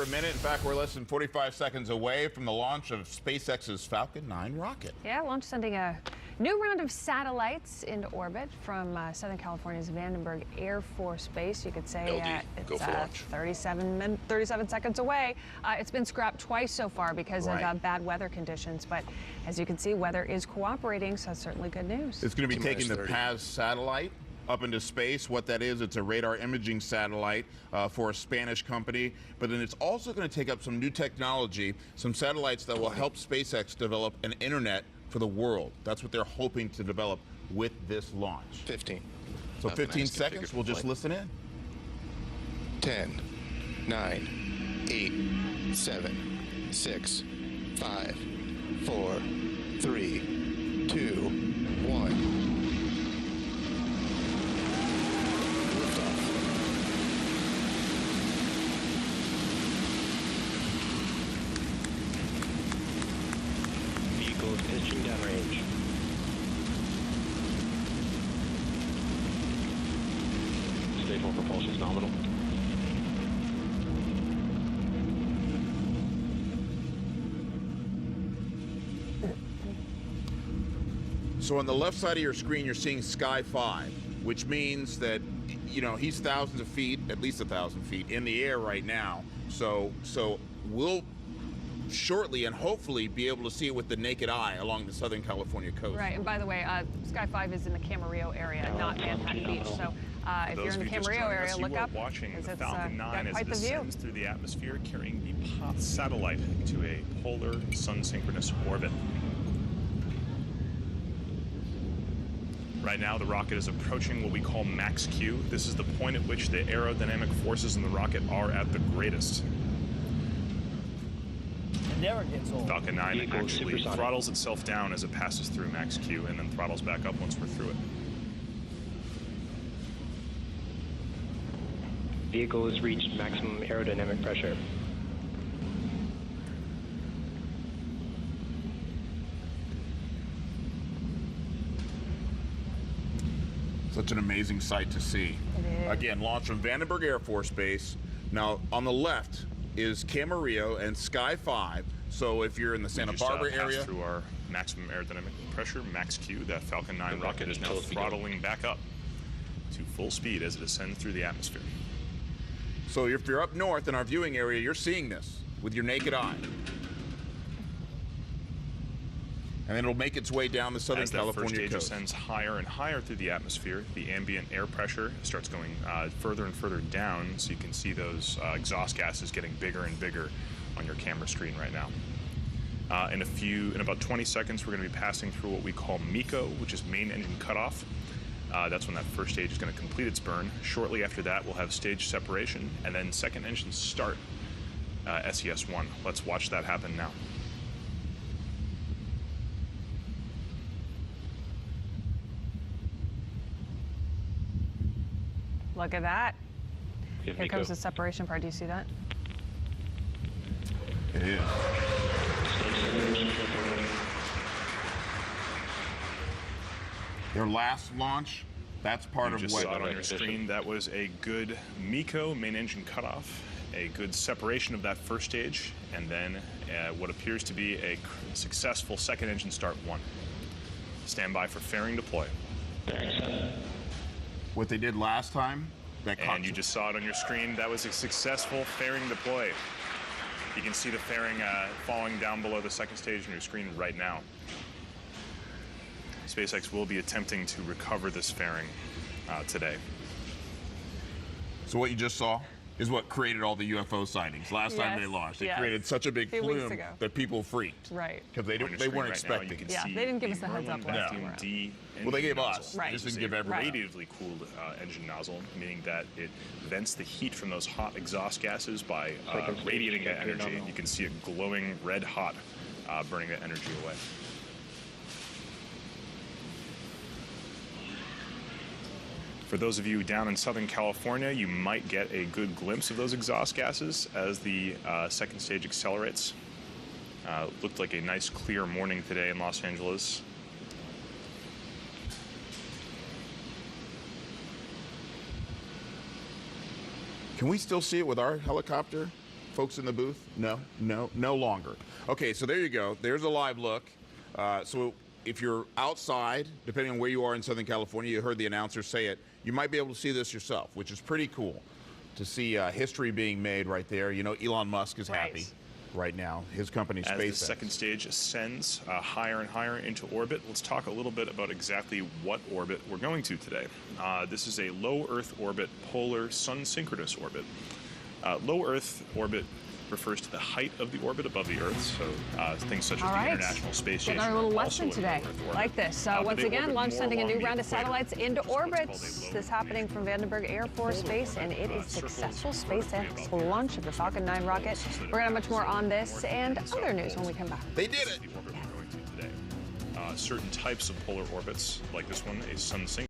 under a minute. In fact, we're less than 45 seconds away from the launch of SpaceX's Falcon 9 rocket. Yeah, launch sending a new round of satellites into orbit from Southern California's Vandenberg Air Force Base. You could say it's 37 seconds away. It's been scrapped twice so far because of bad weather conditions. But as you can see, weather is cooperating, so that's certainly good news. It's going to be taking the PAZ satellite up into space. What that is, it's a radar imaging satellite for a Spanish company, but then it's also going to take up some new technology, some satellites that will help SpaceX develop an internet for the world. That's what they're hoping to develop with this launch. 15. So 15 seconds, we'll just listen in. 10, 9, 8, 7, 6, 5, 4, 3, 2, 1. Pitching downrange. Stage 1 propulsion is nominal. So on the left side of your screen, you're seeing Sky 5, which means that, you know, he's thousands of feet, at least 1,000 feet, in the air right now. So we'll shortly and hopefully be able to see it with the naked eye along the Southern California coast. Right, and by the way, Sky 5 is in the Camarillo area, not Manhattan Beach. So if you're in the Camarillo area, look up. Watching the It's Falcon 9 as quite it the view. descends through the atmosphere, carrying the POTS satellite into a polar sun-synchronous orbit. Right now, the rocket is approaching what we call max Q. This is the point at which the aerodynamic forces in the rocket are at the greatest. Never gets old. Falcon 9 actually throttles itself down as it passes through max Q and then throttles back up once we're through it. Vehicle has reached maximum aerodynamic pressure. Such an amazing sight to see. It is. Again, launched from Vandenberg Air Force Base. Now, on the left is Camarillo and Sky 5. So if you're in the Santa Barbara area, passed through our maximum aerodynamic pressure, max Q, that Falcon 9 rocket is now throttling back up to full speed as it ascends through the atmosphere. so if you're up north in our viewing area, you're seeing this with your naked eye. And then it'll make its way down the Southern California As that first stage coast. ascends higher and higher through the atmosphere, the ambient air pressure starts going further and further down, so you can see those exhaust gases getting bigger and bigger on your camera screen right now. In about 20 seconds, we're going to be passing through what we call MECO, which is main engine cutoff. That's when that first stage is going to complete its burn. Shortly after that, we'll have stage separation, and then second engine start, SES-1. Let's watch that happen now. Look at that. Here comes the separation part. Do you see that? It is. Their last launch, that's part of just what... saw it on your screen. That was a good MECO, main engine cutoff, a good separation of that first stage, and then what appears to be a successful second engine start 1. Stand by for fairing deploy. What they did last time, And you just saw it on your screen. That was a successful fairing deploy. You can see the fairing falling down below the second stage on your screen right now. SpaceX will be attempting to recover this fairing today. So what you just saw is what created all the UFO sightings last time they launched. It created such a big plume that people freaked. Right. Because they weren't expecting it. Yeah, they didn't give us the heads up last time around. Well, they gave us. Right. They just didn't give everybody. Radiatively cooled engine nozzle, meaning that it vents the heat from those hot exhaust gases by radiating that energy. And you can see it glowing red hot, burning that energy away. For those of you down in Southern California, you might get a good glimpse of those exhaust gases as the second stage accelerates. Looked like a nice clear morning today in Los Angeles. Can we still see it with our helicopter? folks in the booth? No, no longer. Okay, so there you go. There's a live look. So if you're outside, depending on where you are in Southern California, you heard the announcer say it, you might be able to see this yourself, which is pretty cool to see history being made right there. You know, Elon Musk is happy right now. His company, SpaceX. As the second stage ascends higher and higher into orbit, let's talk a little bit about exactly what orbit we're going to today. This is a low Earth orbit, polar sun-synchronous orbit. Low Earth orbit refers to the height of the orbit above the Earth, so things such as the International Space Station. Getting our little lesson today, like this. Once again, launch sending a new round of satellites into orbit. This happening from Vandenberg Air Force Base, and it is successful SpaceX launch of the Falcon 9 rocket. We're going to have much more on this and other news when we come back. They did it! Certain types of polar orbits, like this one, a sun-synchronous